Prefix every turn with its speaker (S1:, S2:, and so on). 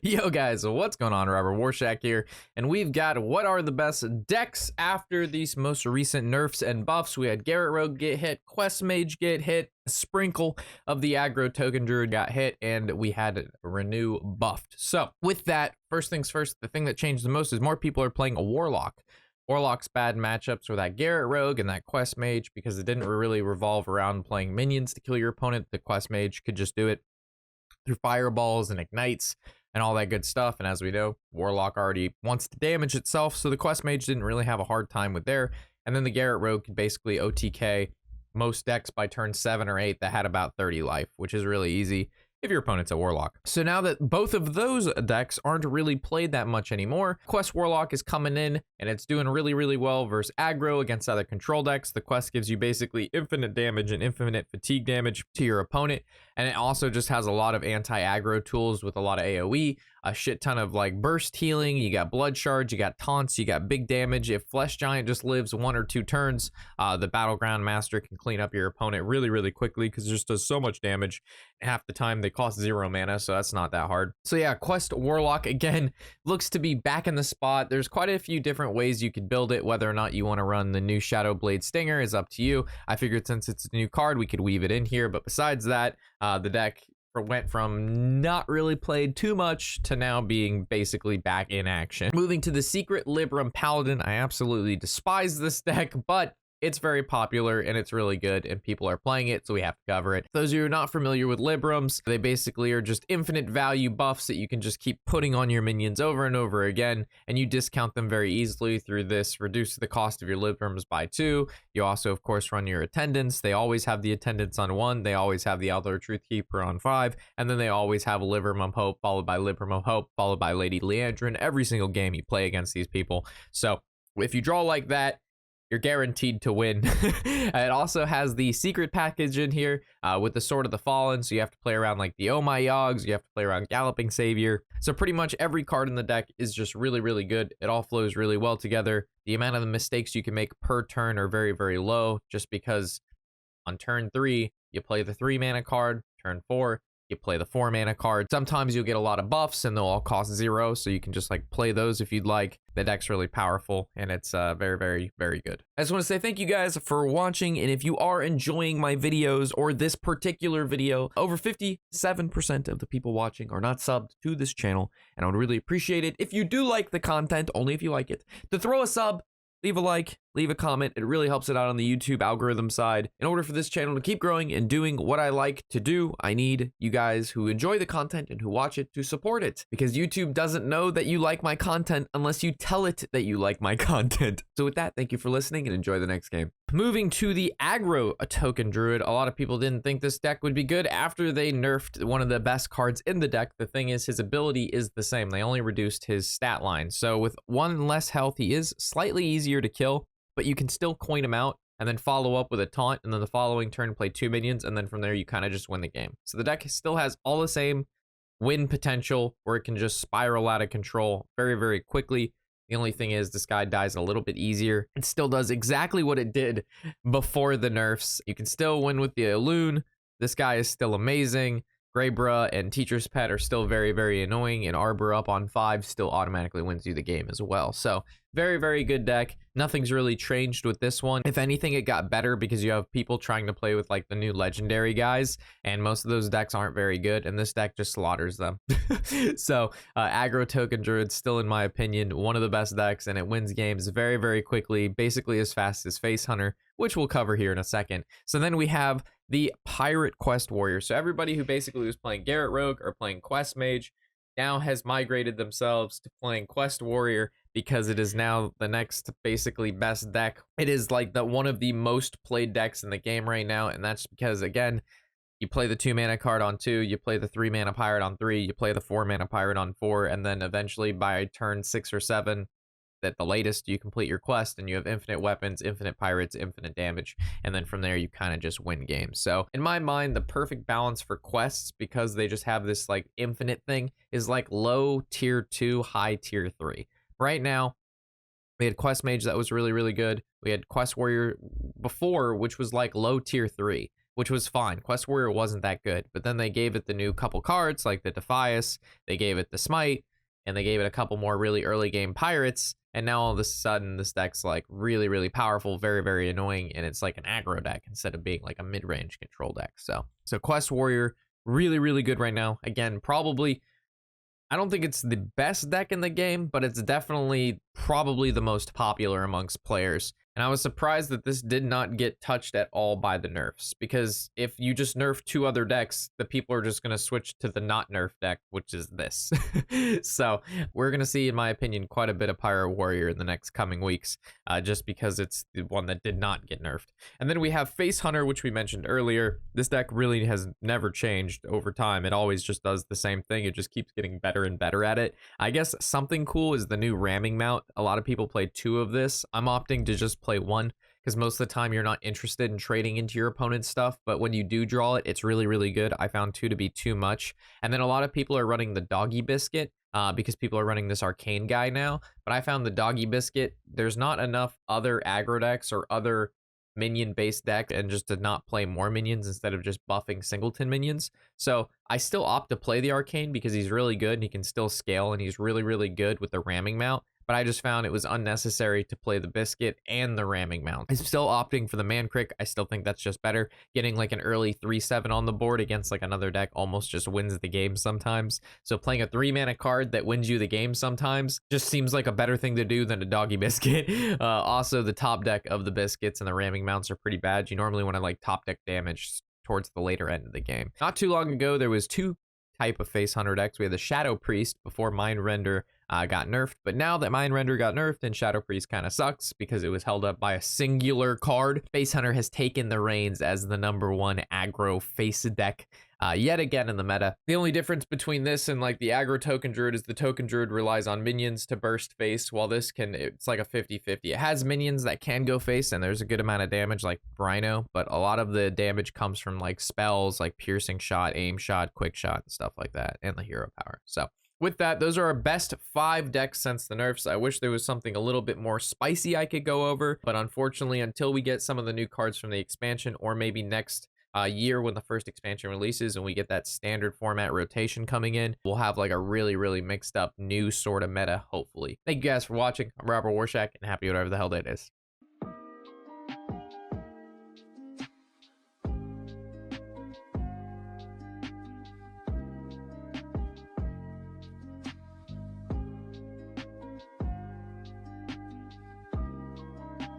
S1: Yo guys, what's going on? Robert Warshack here, and we've got what are the best decks after these most recent nerfs and buffs. We had Garrett Rogue get hit, Quest Mage get hit, a sprinkle of the Aggro Druid got hit, and we had Renew buffed. So with that, first things first, the thing that changed the most is more people are playing a Warlock. Warlock's bad matchups were that Garrett Rogue and that Quest Mage, because it didn't really revolve around playing minions to kill your opponent. The Quest Mage could just do it through fireballs and ignites and all that good stuff. And as we know, Warlock already wants to damage itself, so the Quest Mage didn't really have a hard time with there. And then the Garrett Rogue could basically OTK most decks by turn 7 or 8 that had about 30 life, which is really easy if your opponent's a Warlock. So now that both of those decks aren't really played that much anymore, Quest Warlock is coming in and it's doing really well versus aggro against other control decks. The Quest gives you basically infinite damage and infinite fatigue damage to your opponent, and it also just has a lot of anti-aggro tools with a lot of AoE, a shit ton of like burst healing, you got blood shards, you got taunts, you got big damage. If Flesh Giant just lives 1 or 2 turns, the Battleground Master can clean up your opponent really quickly because it just does so much damage. Half the time they cost 0 mana, so that's not that hard. So yeah, Quest Warlock again looks to be back in the spot. There's quite a few different ways you could build it. Whether or not you want to run the new Shadow Blade Stinger is up to you. I figured since it's a new card, we could weave it in here, but besides that, the deck went from not really played too much to now being basically back in action. Moving to the Secret Libram Paladin, I absolutely despise this deck, but it's very popular and it's really good and people are playing it, so we have to cover it. For those of you who are not familiar with Librams, they basically are just infinite value buffs that you can just keep putting on your minions over and over again, and you discount them very easily through this. Reduce the cost of your Librams by 2. You also, of course, run your attendants. They always have the attendants on 1. They always have the Elder Truthkeeper on 5. And then they always have a Libram of Hope, followed by Libram of Hope, followed by Lady Leandrin every single game you play against these people. So if you draw like that, you're guaranteed to win. It also has the secret package in here with the Sword of the Fallen, so you have to play around like the Oh My Yogs, you have to play around Galloping Savior. So pretty much every card in the deck is just really good. It all flows really well together. The amount of the mistakes you can make per turn are very low, just because on turn 3, you play the 3 mana card, turn 4, you play the 4 mana card. Sometimes you'll get a lot of buffs and they'll all cost 0, so you can just like play those if you'd like. The deck's really powerful and it's very good. I just want to say thank you guys for watching, and if you are enjoying my videos or this particular video, over 57% of the people watching are not subbed to this channel, and I would really appreciate it if you do like the content, only if you like it, to throw a sub, leave a like, leave a comment. It really helps it out on the YouTube algorithm side. In order for this channel to keep growing and doing what I like to do, I need you guys who enjoy the content and who watch it to support it, because YouTube doesn't know that you like my content unless you tell it that you like my content. So with that, thank you for listening and enjoy the next game. Moving to the Aggro Druid, a lot of people didn't think this deck would be good after they nerfed one of the best cards in the deck. The thing is, his ability is the same. They only reduced his stat line. So with 1 less health, he is slightly easier to kill, but you can still coin him out and then follow up with a taunt, and then the following turn play 2 minions, and then from there you kind of just win the game. So the deck still has all the same win potential, where it can just spiral out of control very quickly. The only thing is this guy dies a little bit easier. It still does exactly what it did before the nerfs. You can still win with the Elune. This guy is still amazing. Greybra and Teacher's Pet are still very annoying, and Arbor up on 5 still automatically wins you the game as well. So very good deck. Nothing's really changed with this one. If anything, it got better because you have people trying to play with like the new legendary guys, and most of those decks aren't very good, and this deck just slaughters them. So Aggro Druid, still in my opinion, one of the best decks, and it wins games very quickly, basically as fast as Face Hunter, which we'll cover here in a second. So then we have the Pirate Quest Warrior. So everybody who basically was playing Garrett Rogue or playing Quest Mage now has migrated themselves to playing Quest Warrior, because it is now the next basically best deck. It is like one of the most played decks in the game right now, and that's because, again, you play the 2 mana card on 2, you play the 3 mana pirate on 3, you play the 4 mana pirate on 4, and then eventually by turn 6 or 7, at the latest, you complete your quest and you have infinite weapons, infinite pirates, infinite damage, and then from there you kind of just win games. So in my mind, the perfect balance for quests, because they just have this like infinite thing, is like low tier 2, high tier 3. Right now, we had Quest Mage that was really good. We had Quest Warrior before, which was like low tier 3. which was fine. Quest Warrior wasn't that good, but then they gave it the new couple cards like the Defias, they gave it the Smite, and they gave it a couple more really early game Pirates, and now all of a sudden this deck's like really, really powerful, very, very annoying, and it's like an aggro deck instead of being like a mid-range control deck. So Quest Warrior, really, really good right now. Again, probably, I don't think it's the best deck in the game, but it's definitely probably the most popular amongst players. And I was surprised that this did not get touched at all by the nerfs, because if you just nerf 2 other decks, the people are just going to switch to the not nerf deck, which is this. So we're going to see, in my opinion, quite a bit of Pyro Warrior in the next coming weeks, just because it's the one that did not get nerfed. And then we have Face Hunter, which we mentioned earlier. This deck really has never changed over time. It always just does the same thing. It just keeps getting better and better at it. I guess something cool is the new ramming mount. A lot of people play 2 of this. I'm opting to just play 1, because most of the time you're not interested in trading into your opponent's stuff, but when you do draw it, it's really, really good. I found 2 to be too much. And then a lot of people are running the Doggy Biscuit, because people are running this Arcane guy now, but I found the Doggy Biscuit, there's not enough other aggro decks or other minion-based deck, and just to not play more minions instead of just buffing singleton minions. So I still opt to play the Arcane because he's really good and he can still scale, and he's really, really good with the ramming mount. But I just found it was unnecessary to play the Biscuit and the ramming mount. I'm still opting for the Mancrick. I still think that's just better. Getting like an early 3/7 on the board against like another deck almost just wins the game sometimes. So playing a 3-mana card that wins you the game sometimes just seems like a better thing to do than a Doggy Biscuit. Also, the top deck of the Biscuits and the ramming mounts are pretty bad. You normally want to like top deck damage towards the later end of the game. Not too long ago, there was 2 type of Face Hunter decks. We had the Shadow Priest before Mind Render got nerfed, but now that Mind Render got nerfed, and Shadow Priest kind of sucks because it was held up by a singular card, Face Hunter has taken the reins as the #1 aggro face deck yet again in the meta. The only difference between this and like the aggro Token Druid is the Token Druid relies on minions to burst face, while this it's like a 50-50. It has minions that can go face, and there's a good amount of damage like Rhino, but a lot of the damage comes from like spells like Piercing Shot, Aim Shot, Quick Shot, and stuff like that, and the hero power. So with that, those are our best 5 decks since the nerfs. I wish there was something a little bit more spicy I could go over, but unfortunately, until we get some of the new cards from the expansion, or maybe next year when the first expansion releases and we get that standard format rotation coming in, we'll have like a really, really mixed up new sort of meta, hopefully. Thank you guys for watching. I'm Robert Warshack, and happy whatever the hell that is.